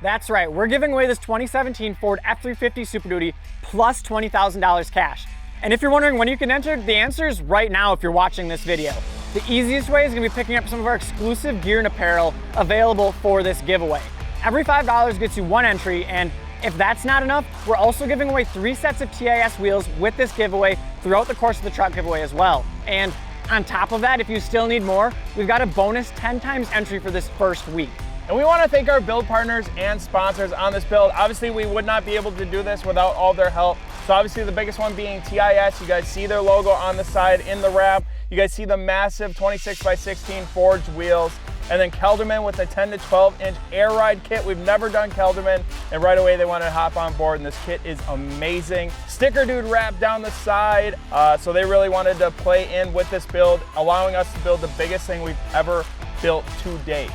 That's right, we're giving away this 2017 Ford F-350 Super Duty plus $20,000 cash. And if you're wondering when you can enter, the answer is right now if you're watching this video. The easiest way is gonna be picking up some of our exclusive gear and apparel available for this giveaway. Every $5 gets you one entry, and if that's not enough, we're also giving away 3 sets of TIS wheels with this giveaway throughout the course of the truck giveaway as well. And on top of that, if you still need more, we've got a bonus 10 times entry for this first week. And we want to thank our build partners and sponsors on this build. Obviously, we would not be able to do this without all their help. So obviously the biggest one being TIS. You guys see their logo on the side in the wrap. You guys see the massive 26x16 forged wheels. And then Kelderman with a 10 to 12 inch air ride kit. We've never done Kelderman, and right away they wanted to hop on board, and this kit is amazing. Sticker Dude wrap down the side. So they really wanted to play in with this build, allowing us to build the biggest thing we've ever built to date.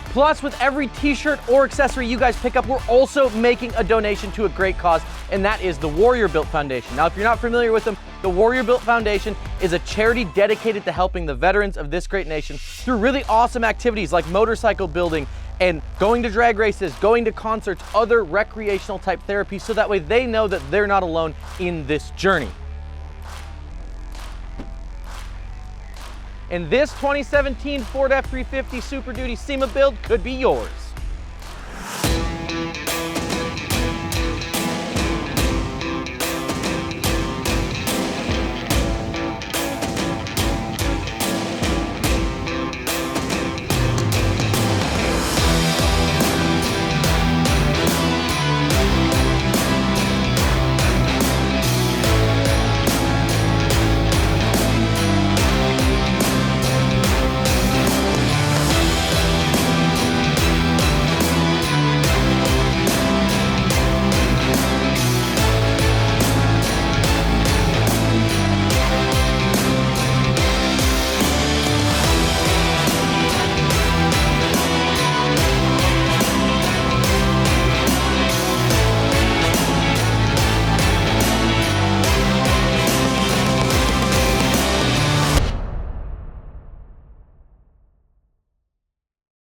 Plus, with every t-shirt or accessory you guys pick up, we're also making a donation to a great cause, and that is the Warrior Built Foundation. Now, if you're not familiar with them, the Warrior Built Foundation is a charity dedicated to helping the veterans of this great nation through really awesome activities like motorcycle building and going to drag races, going to concerts, other recreational type therapies, so that way they know that they're not alone in this journey. And this 2017 Ford F-350 Super Duty SEMA build could be yours.